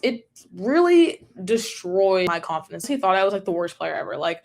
it really destroyed my confidence. I thought I was like the worst player ever. Like,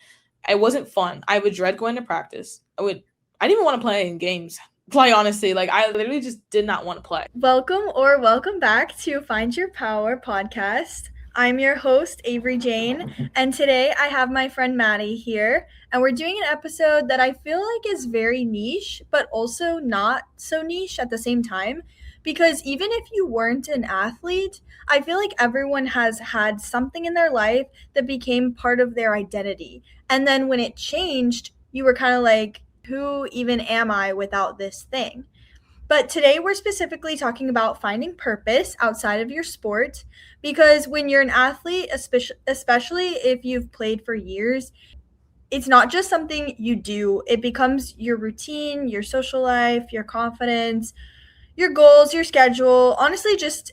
it wasn't fun. I would dread going to practice. I didn't even want to play in games. Quite honestly, like I literally just did not want to play. Welcome back to Find Your Power podcast. I'm your host, Avery Jane, and today I have my friend Maddie here, and we're doing an episode that I feel like is very niche, but also not so niche at the same time. Because even if you weren't an athlete, I feel like everyone has had something in their life that became part of their identity. And then when it changed, you were kind of like, who even am I without this thing? But today we're specifically talking about finding purpose outside of your sport because when you're an athlete, especially if you've played for years, it's not just something you do, it becomes your routine, your social life, your confidence, your goals, your schedule, honestly, just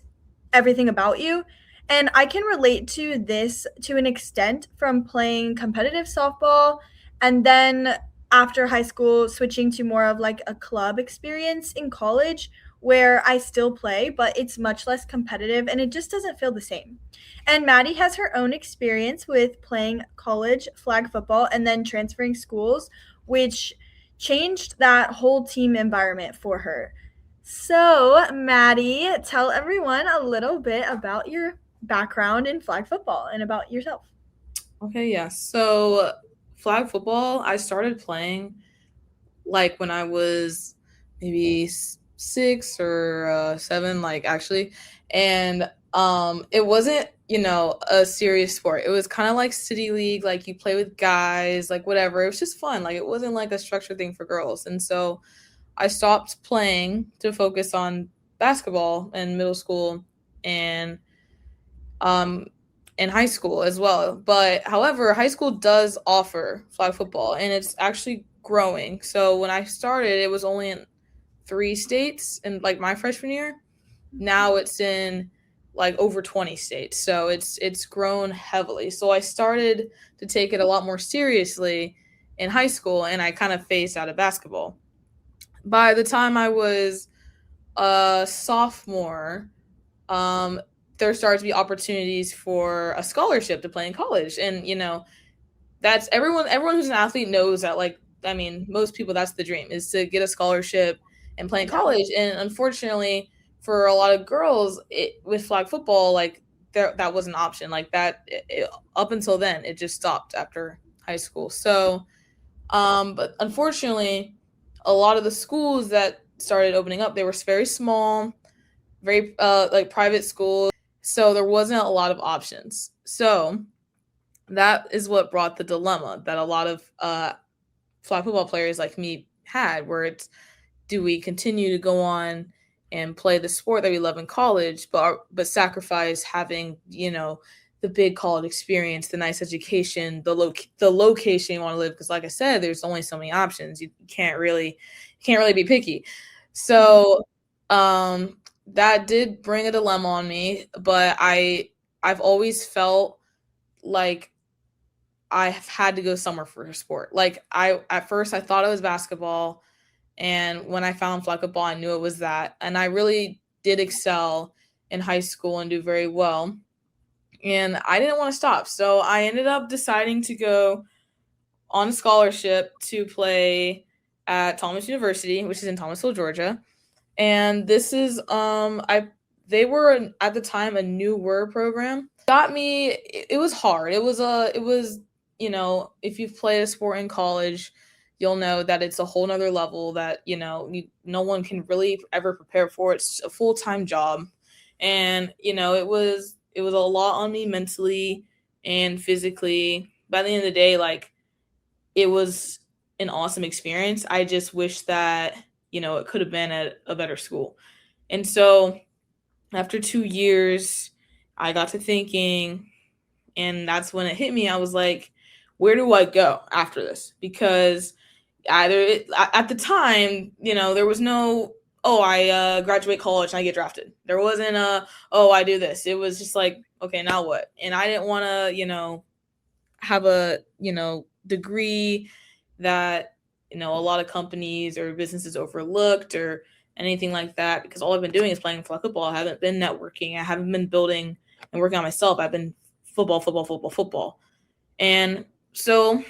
everything about you. And I can relate to this to an extent from playing competitive softball and then after high school switching to more of like a club experience in college where I still play, but it's much less competitive and it just doesn't feel the same. And Maddie has her own experience with playing college flag football and then transferring schools, which changed that whole team environment for her. So, Maddie, tell everyone a little bit about your background in flag football and about yourself. Okay, yeah. So flag football, I started playing like when I was maybe 6 or 7, like actually, and it wasn't a serious sport. It was kind of like city league, like you play with guys, like whatever. It was just fun. Like it wasn't like a structured thing for girls, and so I stopped playing to focus on basketball in middle school and um in high school as well. But however, high school does offer flag football and it's actually growing. So when I started, it was only in 3 states in like my freshman year. Now it's in like over 20 states. So it's grown heavily. So I started to take it a lot more seriously in high school and I kind of phased out of basketball. By the time I was a sophomore, um, there started to be opportunities for a scholarship to play in college. And, that's everyone who's an athlete knows that, like, I mean, most people, that's the dream, is to get a scholarship and play in Yeah. college. And unfortunately, for a lot of girls, with flag football, like, that was an option. Like, up until then, it just stopped after high school. So, but unfortunately, a lot of the schools that started opening up, they were very small, very like private schools. So there wasn't a lot of options. So that is what brought the dilemma that a lot of flag football players like me had, where it's, do we continue to go on and play the sport that we love in college, but sacrifice having the big college experience, the nice education, the location you want to live? Because like I said, there's only so many options. You can't really be picky. So that did bring a dilemma on me, but I've always felt like I've had to go somewhere for a sport. Like at first I thought it was basketball, and when I found flag football, I knew it was that. And I really did excel in high school and do very well. And I didn't want to stop. So I ended up deciding to go on a scholarship to play at Thomas University, which is in Thomasville, Georgia. And this is they were at the time a newer program. Got me. It was hard. It was if you've played a sport in college, you'll know that it's a whole nother level that no one can really ever prepare for. It's a full-time job, and it was a lot on me mentally and physically. By the end of the day, like, it was an awesome experience. I just wish that it could have been at a better school. And so after 2 years, I got to thinking, and that's when it hit me. I was like, where do I go after this? Because at the time, there was no, oh, I graduate college and I get drafted. There wasn't oh, I do this. It was just like, okay, now what? And I didn't want to, have a, degree that, a lot of companies or businesses overlooked or anything like that, because all I've been doing is playing flag football. I haven't been networking. I haven't been building and working on myself, I've been football. And so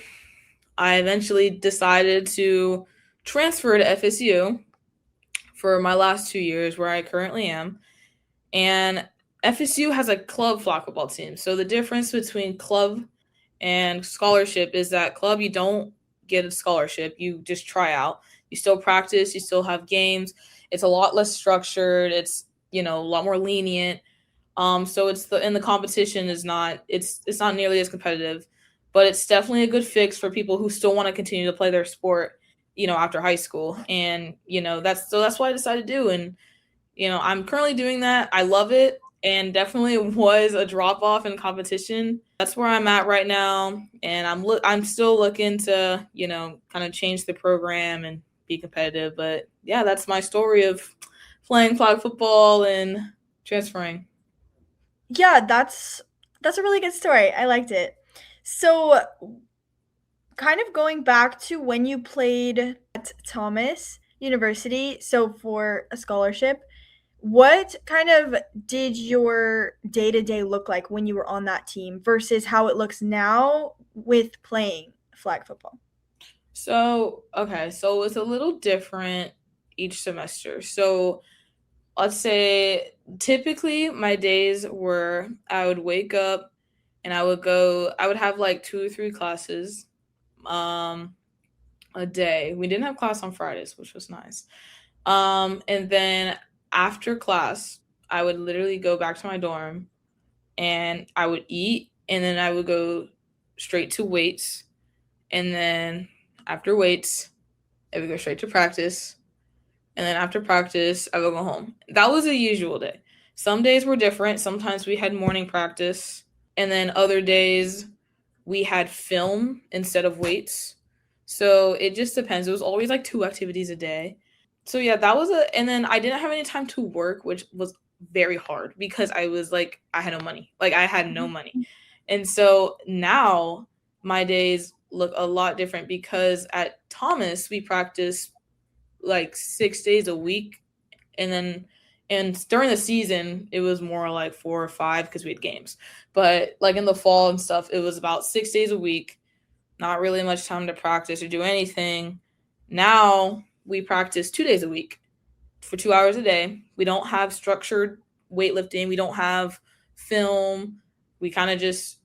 I eventually decided to transfer to FSU for my last 2 years, where I currently am. And FSU has a club flag football team. So the difference between club and scholarship is that club, you don't get a scholarship. You just try out. You still practice. You still have games. It's a lot less structured. It's, a lot more lenient. So the competition is not, it's not nearly as competitive, but it's definitely a good fix for people who still want to continue to play their sport, after high school. And, that's what I decided to do. And, I'm currently doing that. I love it, and definitely was a drop off in competition. That's where I'm at right now, and I'm still looking to, kind of change the program and be competitive. But yeah, that's my story of playing flag football and transferring. Yeah, that's a really good story. I liked it. So, kind of going back to when you played at Thomas University, so for a scholarship, what kind of did your day-to-day look like when you were on that team versus how it looks now with playing flag football? So, okay, so it's a little different each semester. So, let's say typically my days were I would wake up and I would have like 2 or 3 classes um a day. We didn't have class on Fridays, which was nice. And then after class, I would literally go back to my dorm and I would eat, and then I would go straight to weights, and then after weights, I would go straight to practice, and then after practice, I would go home. That was a usual day. Some days were different. Sometimes we had morning practice, and then other days we had film instead of weights. So it just depends. It was always like 2 activities a day. So yeah, and then I didn't have any time to work, which was very hard because I had no money. Like I had no money. And so now my days look a lot different because at Thomas we practice like 6 days a week, and during the season it was more like 4 or 5 because we had games, but like in the fall and stuff it was about 6 days a week, not really much time to practice or do anything. Now we practice 2 days a week for 2 hours a day. We don't have structured weightlifting, we don't have film, we kind of just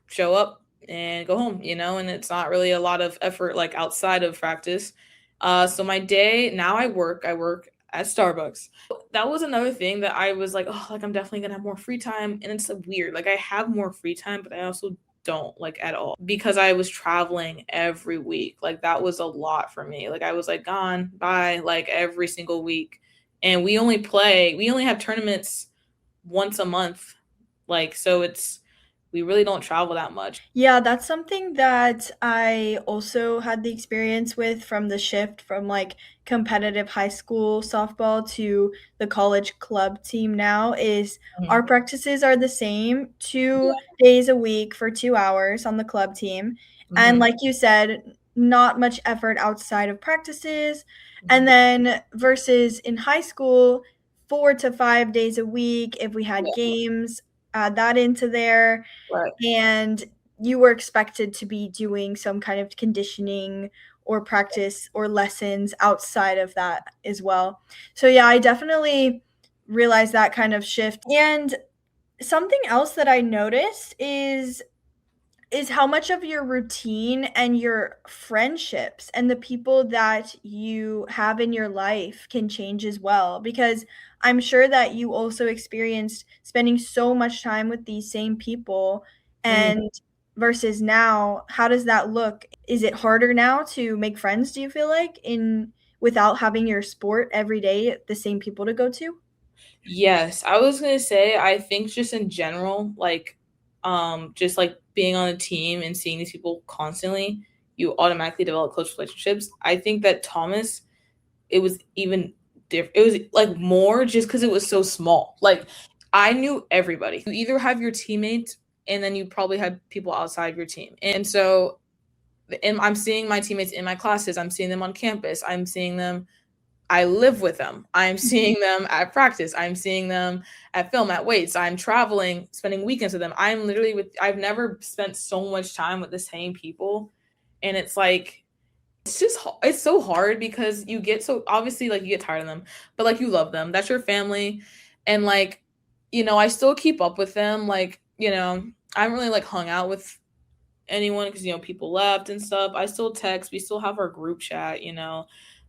show up and go home, and it's not really a lot of effort like outside of practice. So my day now, I work at Starbucks. That was another thing that I was like, oh, like I'm definitely gonna have more free time, and it's weird. Like I have more free time, but I also don't, like, at all, because I was traveling every week. Like that was a lot for me. Like I was like gone by like every single week, and we only have tournaments once a month. Like so we really don't travel that much. Yeah, that's something that I also had the experience with from the shift from like competitive high school softball to the college club team now is our Mhm. practices are the same, two Yeah. days a week for 2 hours on the club team. And Mhm. like you said, not much effort outside of practices. And Mhm. then versus in high school, 4 to 5 days a week, if we had Yeah. games, add that into there, Right. and you were expected to be doing some kind of conditioning or practice or lessons outside of that as well. So yeah, I definitely realized that kind of shift. And something else that I noticed is how much of your routine and your friendships and the people that you have in your life can change as well, because I'm sure that you also experienced spending so much time with these same people, Mhm. and versus now, how does that look? Is it harder now to make friends, do you feel like, in without having your sport every day, the same people to go to? Yes, I was gonna say, I think just in general, like, just like being on a team and seeing these people constantly, you automatically develop close relationships. I think that Thomas, it was even different. It was like more just because it was so small. Like, I knew everybody. You either have your teammates, and then you probably had people outside your team, and so, and I'm seeing my teammates in my classes. I'm seeing them on campus. I'm seeing them I live with them. I'm seeing them at practice. I'm seeing them at film, at weights. I'm traveling, spending weekends with them. I'm literally I've never spent so much time with the same people. And it's like, it's so hard because you get so, obviously, like, you get tired of them, but like, you love them. That's your family. And like, I still keep up with them. Like, I haven't really like hung out with anyone because people left and stuff. I still text. We still have our group chat.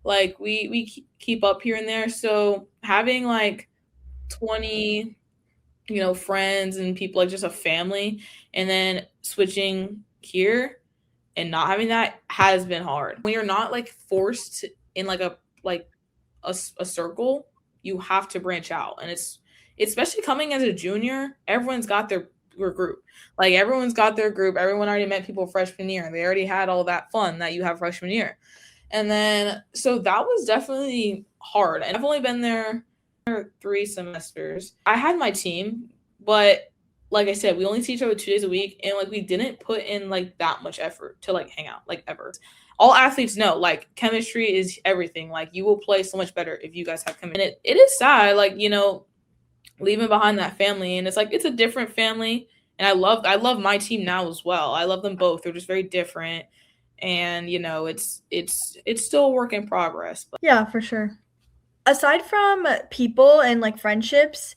Like we keep up here and there. So having like 20 friends and people, like just a family, and then switching here and not having that has been hard. When you're not like forced in like a circle, you have to branch out. And it's especially coming as a junior, everyone's got their group. Like everyone's got their group. Everyone already met people freshman year. They already had all that fun that you have freshman year. And then so that was definitely hard. And I've only been there 3 semesters. I had my team, but like I said, we only see each other 2 days a week, and like we didn't put in like that much effort to like hang out, like ever. All athletes know, like, chemistry is everything. Like, you will play so much better if you guys have chemistry. And it is sad, like, leaving behind that family, and it's like it's a different family. And I love my team now as well. I love them both. They're just very different. And it's still a work in progress. But Yeah, for sure. Aside from people and like friendships,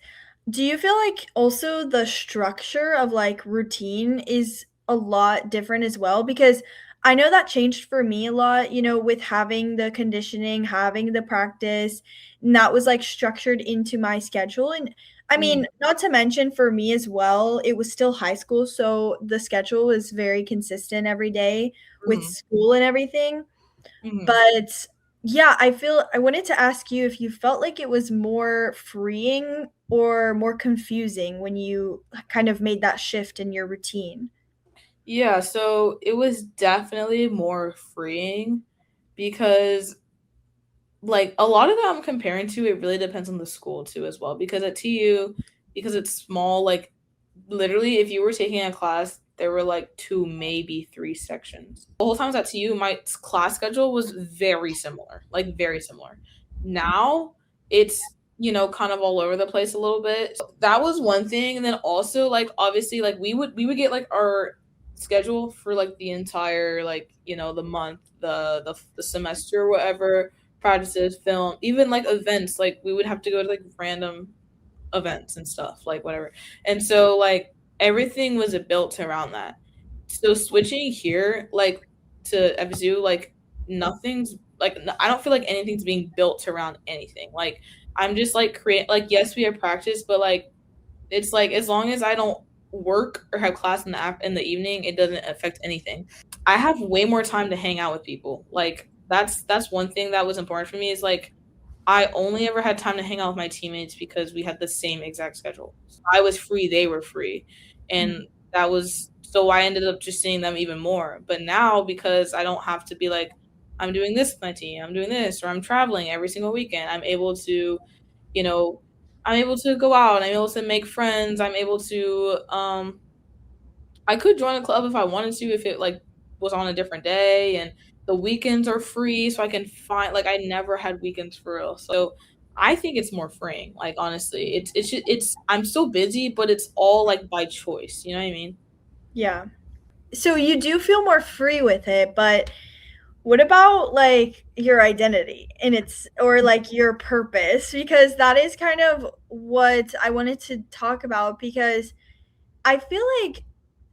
do you feel like also the structure of like routine is a lot different as well? Because I know that changed for me a lot, with having the conditioning, having the practice, and that was like structured into my schedule. And I mm, mean, not to mention for me as well, it was still high school. So the schedule was very consistent every day with mm, school and everything. mm. But yeah, I wanted to ask you if you felt like it was more freeing or more confusing when you kind of made that shift in your routine. Yeah, so it was definitely more freeing because, like, a lot of that I'm comparing to, it really depends on the school too as well. Because at TU, because it's small, like, literally, if you were taking a class, there were like 2, maybe 3 sections. The whole time I was at TU, my class schedule was very similar, like very similar. Now it's, kind of all over the place a little bit. So that was one thing. And then also, like, obviously, like, we would get like our schedule for like the entire, like, the month, the semester, or whatever, practices, film, even like events. Like, we would have to go to like random events and stuff, like whatever. And so like everything was built around that. So switching here, like, to FSU, like, nothing's like, I don't feel like anything's being built around anything. Like, I'm just like create, like, yes, we have practice, but like it's like as long as I don't work or have class in the evening, it doesn't affect anything. I have way more time to hang out with people. Like, that's one thing that was important for me, is like I only ever had time to hang out with my teammates because we had the same exact schedule. So I was free, they were free. And that was, so I ended up just seeing them even more. But now, because I don't have to be like, I'm doing this with my team, I'm doing this, or I'm traveling every single weekend, you know, I'm able to go out, I'm able to make friends, I'm able to I could join a club if I wanted to, if it like was on a different day, and the weekends are free, so I can find, like, I never had weekends for real. So I think it's more freeing. Like, honestly, it's I'm still busy, but it's all like by choice. You know what I mean? Yeah. So you do feel more free with it, but what about like your identity and its or like your purpose? Because that is kind of what I wanted to talk about because I feel like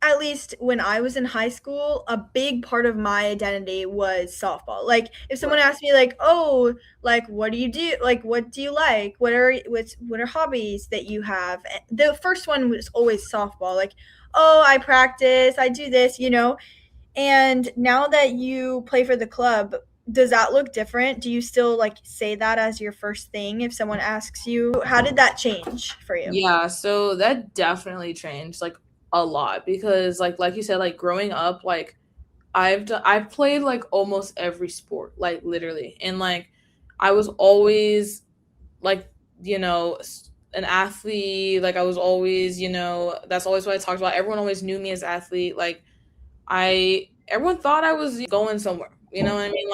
at least when I was in high school, a big part of my identity was softball. Like if someone Right. asked me like, "Oh, like what do you do? Like what do you like? What are hobbies that you have?" The first one was always softball. Like, "Oh, I practice, I do this." And now that you play for the club, does that look different? Do you still like say that as your first thing if someone asks you? How did that change for you? Yeah, so that definitely changed, like, a lot, because like you said, like, growing up, like, I've played like almost every sport, like, literally. And like I was always like, an athlete. Like, I was always, that's always what I talked about. Everyone always knew me as athlete. Like, everyone thought I was going somewhere. You know what I mean?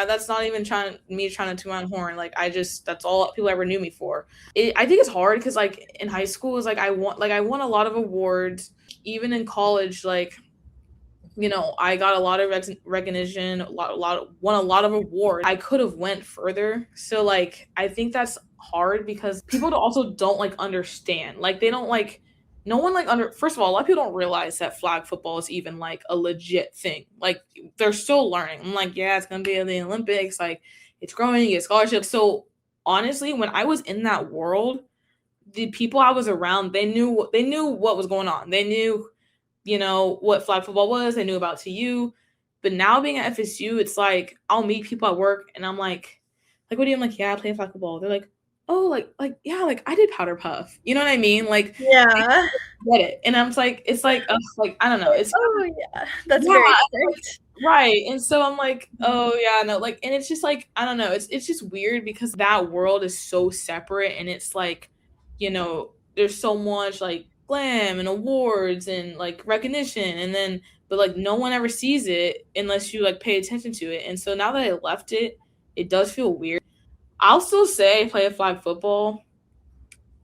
That's not even trying to toot my own horn. Like that's all people ever knew me for. I think it's hard because like in high school is like I won a lot of awards. Even in college, like I got a lot of recognition, won a lot of awards. I could have went further. So like I think that's hard because people also don't like understand. Like they don't like no one like under first of all, a lot of people don't realize that flag football is even like a legit thing. Like they're still learning. I'm like, yeah, it's gonna be in the Olympics, like it's growing, you get scholarships. So honestly, when I was in that world, the people I was around, they knew what was going on. They knew what flag football was. They knew about TU. But now being at FSU, it's like I'll meet people at work and I'm like, what do you? I'm like, yeah, I play flag football. They're like, oh, yeah, like I did powder puff. You know what I mean? Like, Yeah. get it. And I'm like, it's like, I don't know. It's oh yeah, that's yeah, very different. right. And so I'm like, oh yeah, no, like, and it's just like, I don't know. It's just weird because that world is so separate, and it's like, there's so much like glam and awards and like recognition, and then but like no one ever sees it unless you like pay attention to it. And so now that I left it, it does feel weird. I'll still say play a flag football.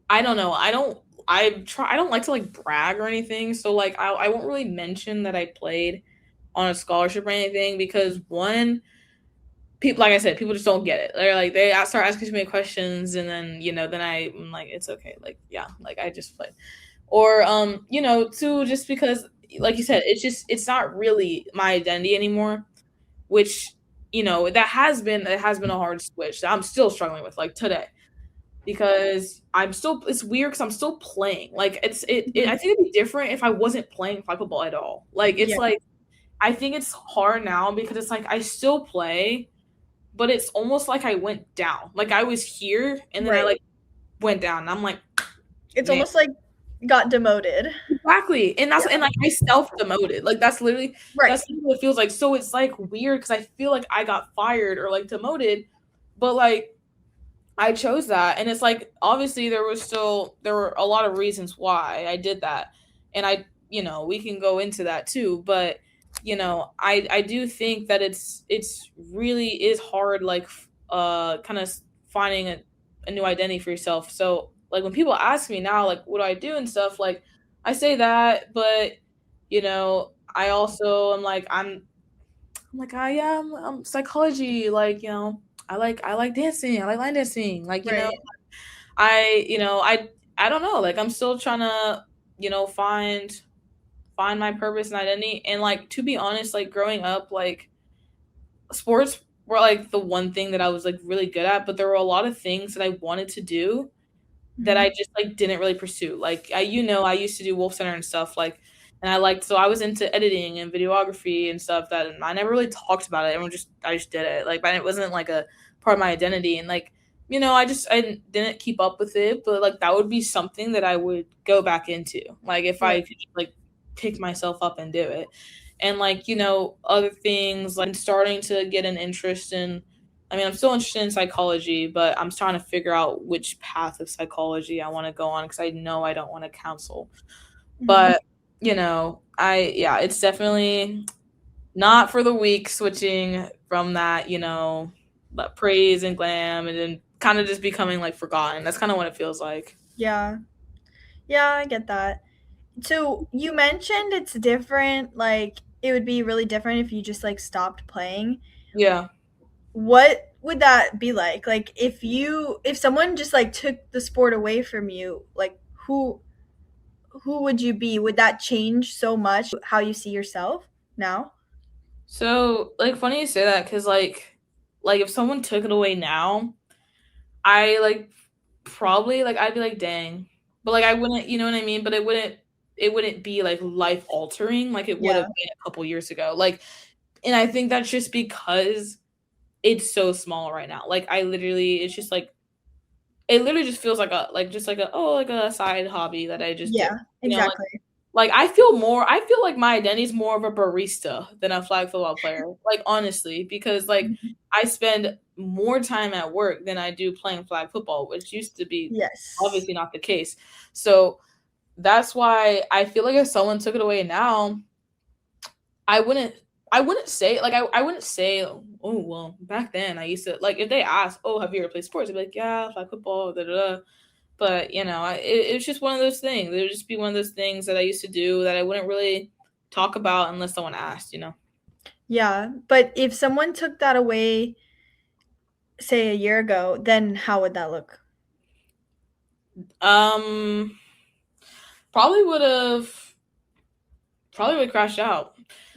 I don't know. I don't like to like brag or anything. So like I won't really mention that I played on a scholarship or anything because one, people, like I said, people just don't get it. They're like they start asking too many questions, and then then I'm like, it's okay, like yeah, like I just played, or two, just because like you said, it's not really my identity anymore, which it has been a hard switch that I'm still struggling with like today because it's weird because I'm still playing. Like I think it'd be different if I wasn't playing flag football at all. Like it's like I think it's hard now because it's like I still play, but it's almost like I went down. Like I was here and then I like went down. And I'm like, it's almost like got demoted. Exactly. And and like I self-demoted. Like that's literally that's what it feels like. So it's like weird because I feel like I got fired or like demoted, but like I chose that. And it's like obviously there were a lot of reasons why I did that. And we can go into that too, but I do think that it's really is hard, like kind of finding a new identity for yourself. So like when people ask me now, like what do I do and stuff, like I say that, but I also am like I'm like yeah, I'm psychology, like I like dancing, I like line dancing, like I don't know, like I'm still trying to find my purpose and identity. And like to be honest, like growing up, like sports were like the one thing that I was like really good at, but there were a lot of things that I wanted to do that I just like didn't really pursue. Like I used to do Wolf Center and stuff, like, and so I was into editing and videography and stuff that I never really talked about it. I just did it, like, but it wasn't like a part of my identity. And like I didn't keep up with it, but like that would be something that I would go back into, like if I could like pick myself up and do it. And like other things, like starting to get an interest in, I mean, I'm still interested in psychology, but I'm trying to figure out which path of psychology I want to go on because I know I don't want to counsel. But it's definitely not for the weak, switching from that praise and glam and then kind of just becoming like forgotten. That's kind of what it feels like. Yeah, I get that. So you mentioned it's different, like it would be really different if you just like stopped playing. Yeah. What would that be like? Like if someone just like took the sport away from you, like who would you be? Would that change so much how you see yourself now? So like funny you say that because like if someone took it away now, I like probably like I'd be like dang, but like I wouldn't, you know what I mean? But it wouldn't be like life altering like it would have been a couple years ago. Like, and I think that's just because it's so small right now. Like it's just like it literally just feels like a side hobby that I just did. Exactly. Like I feel like my identity is more of a barista than a flag football player. Like honestly, because like I spend more time at work than I do playing flag football, which used to be obviously not the case. So that's why I feel like if someone took it away now, I wouldn't I wouldn't say like I wouldn't say, oh well, back then I used to like if they asked, oh, have you ever played sports? I'd be like, yeah, like football, da da da. But it was just one of those things. It would just be one of those things that I used to do that I wouldn't really talk about unless someone asked. Yeah, but if someone took that away, say a year ago, then how would that look? Um, probably would have crashed out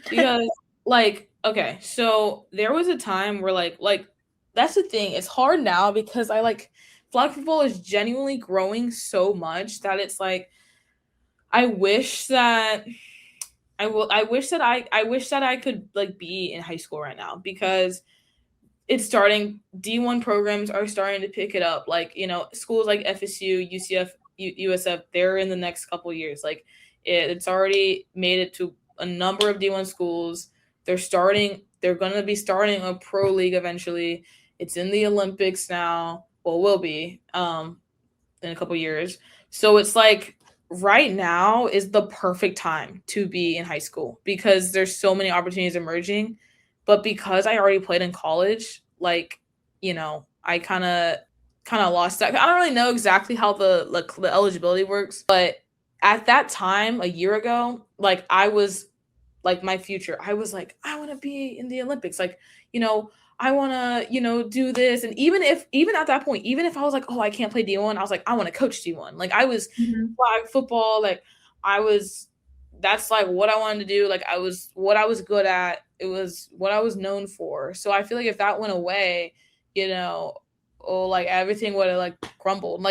because like okay, so there was a time where like that's the thing. It's hard now because I like flag football is genuinely growing so much that it's like I wish that I wish that I could like be in high school right now because it's starting D1 programs are starting to pick it up. Like, schools like FSU, UCF, USF, they're in the next couple years. Like it's already made it to a number of D1 schools. They're going to be starting a pro league eventually. It's in the Olympics now. Well, will be in a couple years. So it's like right now is the perfect time to be in high school because there's so many opportunities emerging. But because I already played in college, like, I kind of lost that. I don't really know exactly how the eligibility works, but at that time a year ago, like I was like my future. I was like, I want to be in the Olympics. Like, you know, I want to, do this. And even at that point, even if I was like, oh, I can't play D1, I was like, I want to coach D1. Like I was Mhm. flag football. Like I was, that's like what I wanted to do. Like what I was good at. It was what I was known for. So I feel like if that went away, like everything would have like crumbled.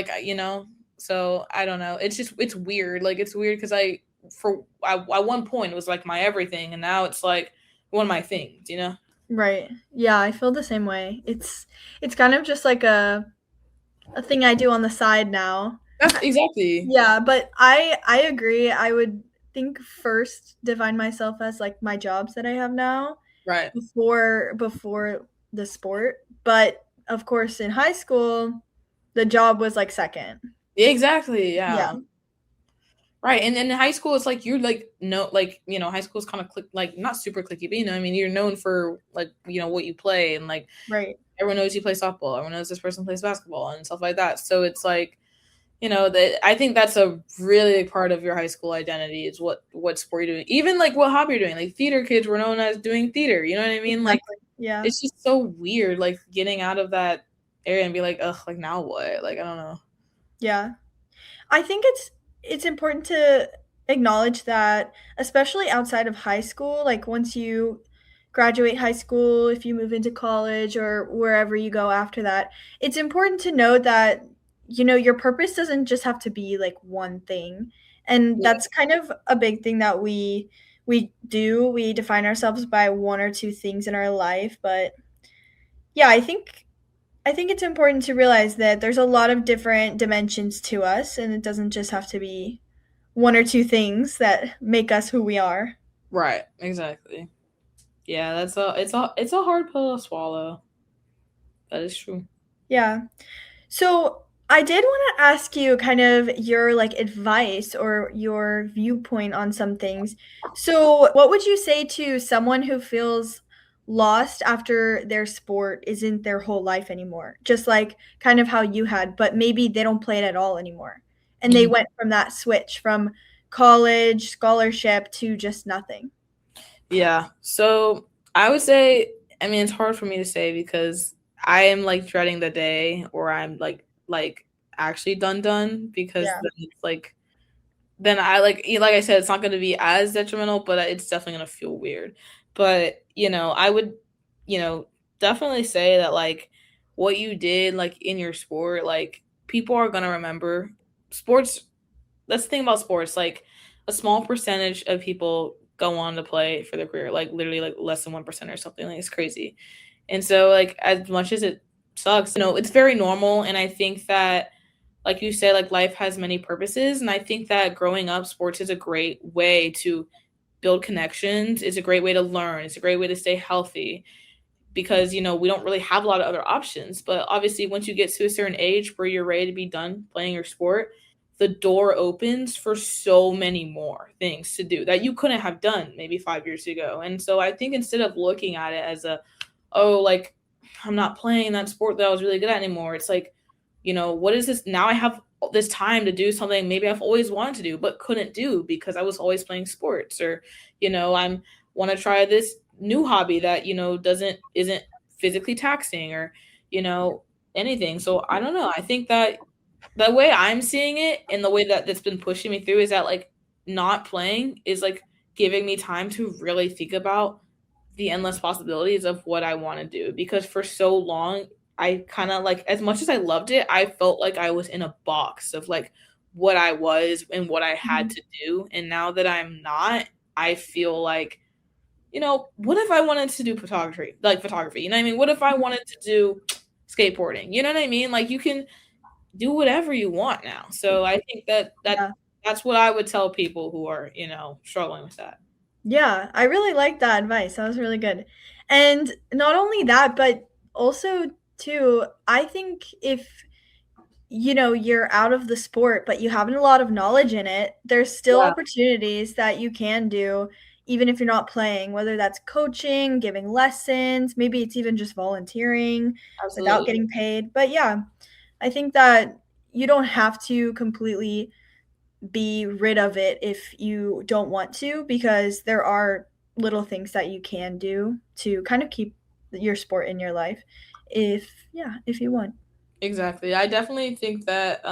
So I don't know. It's weird. Like it's weird because at one point it was like my everything, and now it's like one of my things. Right. Yeah, I feel the same way. It's kind of just like a thing I do on the side now. That's exactly Yeah, but I agree. I would think first define myself as like my jobs that I have now right. before the sport. But of course in high school, the job was like second. Yeah, exactly. Yeah. Yeah. Right. And then in high school, it's like you're like no, like high school is kind of like not super clicky, but I mean, you're known for like what you play, and like Right. everyone knows you play softball, everyone knows this person plays basketball and stuff like that. So it's like that I think that's a really big part of your high school identity is what sport you're doing. Even like what hobby you're doing. Like theater kids were known as doing theater. You know what I mean? Like Exactly. Yeah. it's just so weird, like getting out of that area and be like, ugh, like now what? Like I don't know. Yeah. I think it's important to acknowledge that especially outside of high school, like once you graduate high school, if you move into college or wherever you go after that, it's important to know that your purpose doesn't just have to be like one thing. And Yeah. that's kind of a big thing that we do. We define ourselves by one or two things in our life, but yeah, I think it's important to realize that there's a lot of different dimensions to us, and it doesn't just have to be one or two things that make us who we are. Right. Exactly. Yeah, it's a hard pill to swallow. That is true. Yeah. So I did want to ask you kind of your like advice or your viewpoint on some things. So what would you say to someone who feels lost after their sport isn't their whole life anymore? Just like kind of how you had, but maybe they don't play it at all anymore. And they Mhm. went from that switch from college, scholarship to just nothing. Yeah. So I would say, I mean, it's hard for me to say because I am like dreading the day or I'm like actually done because Yeah. then it's like then I like I said, it's not going to be as detrimental, but it's definitely going to feel weird. But I would you know definitely say that like what you did like in your sport, like people are going to remember sports. That's the thing about sports. Like a small percentage of people go on to play for their career, like literally like less than 1% or something. Like it's crazy. And so like as much as it sucks, it's very normal. And I think that like you say, like life has many purposes. And I think that growing up, sports is a great way to build connections. It's a great way to learn. It's a great way to stay healthy because we don't really have a lot of other options. But obviously once you get to a certain age where you're ready to be done playing your sport, the door opens for so many more things to do that you couldn't have done maybe 5 years ago. And so I think instead of looking at it as oh, like, I'm not playing that sport that I was really good at anymore, it's like, what is this? Now I have this time to do something maybe I've always wanted to do but couldn't do because I was always playing sports, or I'm want to try this new hobby that isn't physically taxing, or you know anything. So I don't know. I think that the way I'm seeing it and the way that that's been pushing me through is that, like, not playing is like giving me time to really think about the endless possibilities of what I want to do, because for so long I kind of, like, as much as I loved it, I felt like I was in a box of like what I was and what I had Mhm. to do. And now that I'm not, I feel like, what if I wanted to do photography? Like photography, you know what I mean? What if I wanted to do skateboarding? You know what I mean? Like, you can do whatever you want now. So I think that Yeah. that's what I would tell people who are, struggling with that. Yeah, I really like that advice. That was really good. And not only that, but also too, I think if you're out of the sport, but you have a lot of knowledge in it, there's still Yeah, opportunities that you can do even if you're not playing, whether that's coaching, giving lessons, maybe it's even just volunteering without absolutely. getting paid. But yeah, I think that you don't have to completely be rid of it if you don't want to, because there are little things that you can do to kind of keep your sport in your life if you want. Exactly. I definitely think that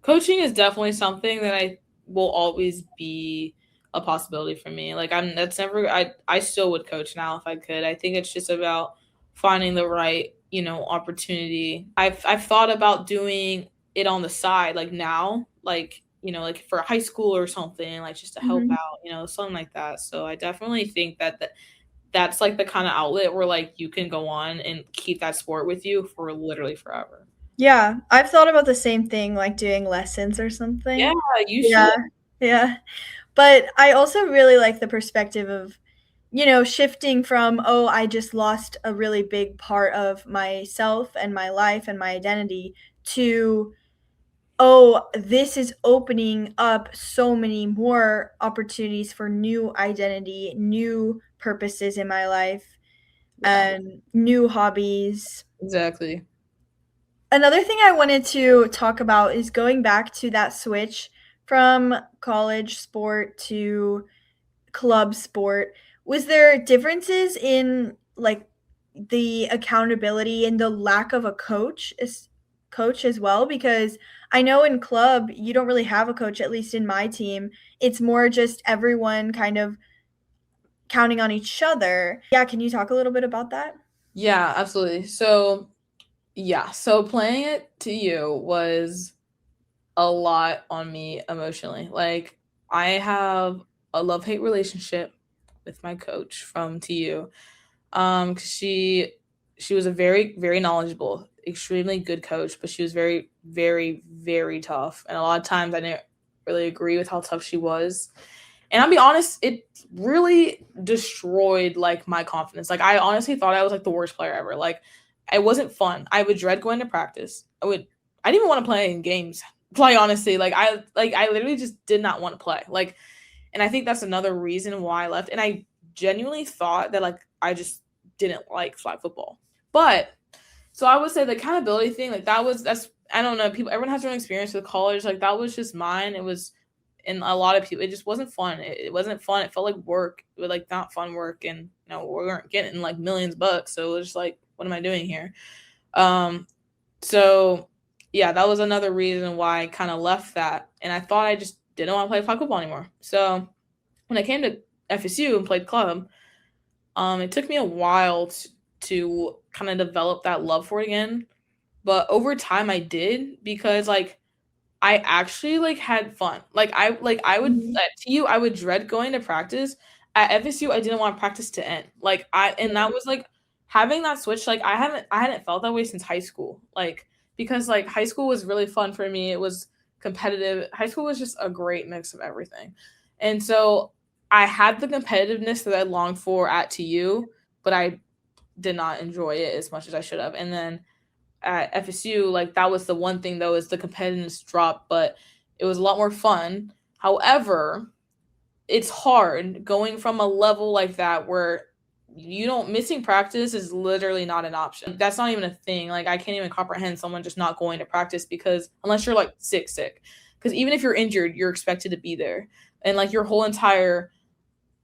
coaching is definitely something that I will always be a possibility for me. Like, I'm that's never I still would coach now if I could. I think it's just about finding the right, opportunity. I've thought about doing it on the side, like now, like, like for high school or something, like just to help Mhm. out, something like that. So I definitely think that's like the kind of outlet where, like, you can go on and keep that sport with you for literally forever. Yeah, I've thought about the same thing, like doing lessons or Yeah, something. you should. Yeah, yeah. But I also really like the perspective of, shifting from, oh, I just lost a really big part of myself and my life and my identity, to, oh, this is opening up so many more opportunities for new identity, new purposes in my life, Yeah, and new hobbies. exactly. Another thing I wanted to talk about is going back to that switch from college sport to club sport. Was there differences in, like, the accountability and the lack of a coach as well? Because I know in club you don't really have a coach, at least in my team. It's more just everyone kind of counting on each other. Yeah, can you talk a little bit about that? Yeah, absolutely. So, yeah, so playing it to you was a lot on me emotionally. Like, I have a love-hate relationship with my coach from TU. 'Cause she was a very, very knowledgeable, extremely good coach, but she was very, very, very tough. And a lot of times I didn't really agree with how tough she was. And I'll be honest, it really destroyed, like, my confidence. Like, I honestly thought I was like the worst player ever. Like, it wasn't fun. I would dread going to practice. I didn't even want to play in games. Play honestly. Like I literally just did not want to play. Like, and I think that's another reason why I left. And I genuinely thought that, like, I just didn't like flag football. But so I would say the accountability thing, like, that's I don't know, people, everyone has their own experience with college. Like, that was just mine. It was, and a lot of people, it just wasn't fun. It wasn't fun. It felt like work. It was like not fun work, and we weren't getting like millions bucks. So it was just like, what am I doing here? Um, so yeah, that was another reason why I kind of left that, and I thought I just didn't want to play flag football anymore. So when I came to FSU and played club, it took me a while to kind of develop that love for it again. But over time, I did, because, like, I actually, like, had fun. Like, I would Mhm. at TU, I would dread going to practice. At FSU, I didn't want practice to end. Like, and that was like having that switch. Like, I hadn't felt that way since high school. Like, because, like, high school was really fun for me. It was competitive. High school was just a great mix of everything. And so I had the competitiveness that I longed for at TU, but I did not enjoy it as much as I should have. And then at FSU, like, that was the one thing, though, is the competitiveness drop. But It was a lot more fun. However, it's hard going from a level like that where you don't missing practice is literally not an option. That's not even a thing. Like I can't even comprehend someone just not going to practice because unless you're like sick. Because even if you're injured, you're expected to be there. And like your whole entire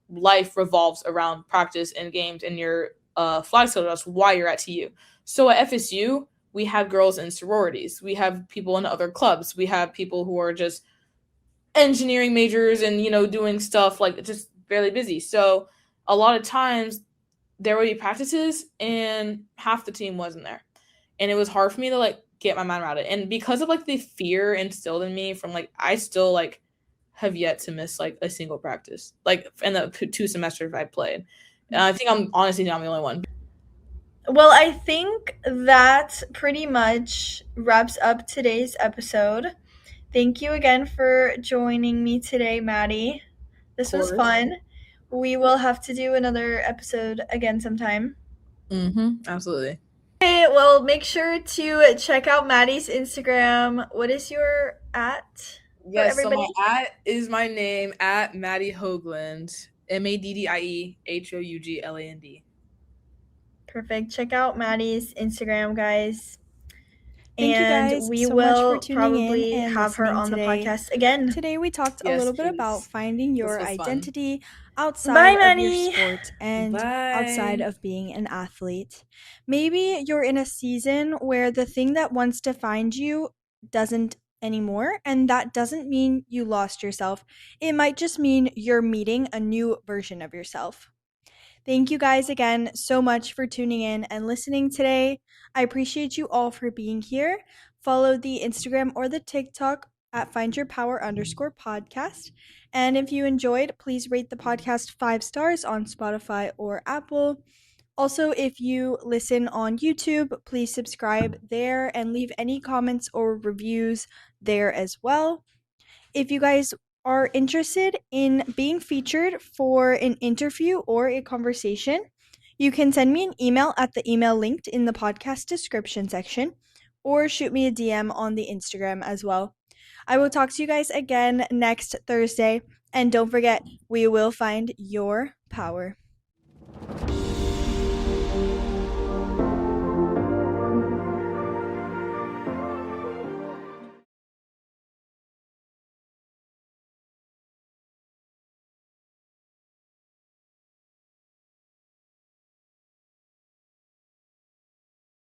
life revolves around practice and games and your flag schedule. That's why you're at TU. So at FSU, we have girls in sororities. We have people in other clubs. We have people who are just engineering majors and doing stuff like just barely busy. So a lot of times there would be practices and half the team wasn't there, and it was hard for me to like get my mind around it. And because of like the fear instilled in me from like I still like have yet to miss like a single practice like in the 2 semesters I played. And I think I'm honestly not the only one. Well, I think that pretty much wraps up today's episode. Thank you again for joining me today, Maddie. This was fun. We will have to do another episode again sometime. Absolutely. Okay, well, make sure to check out Maddie's Instagram. What is your at? Yes, so my at is my name at Maddie Hougland. MADDIE HOUGLAND. Perfect. Check out Maddie's Instagram, guys. Thank you guys we so will much for tuning probably in and have her on today. the podcast again. Today we talked a little bit about finding your identity outside of your sport and outside of being an athlete. Maybe you're in a season where the thing that once defined you doesn't anymore, and that doesn't mean you lost yourself. It might just mean you're meeting a new version of yourself. Thank you guys again so much for tuning in and listening today. I appreciate you all for being here. Follow the Instagram or the TikTok at findyourpower_podcast. And if you enjoyed, please rate the podcast 5 stars on Spotify or Apple. Also, if you listen on YouTube, please subscribe there and leave any comments or reviews there as well. If you guys are interested in being featured for an interview or a conversation, you can send me an email at the email linked in the podcast description section or shoot me a DM on the Instagram as well. I will talk to you guys again next Thursday, and don't forget, we will find your power.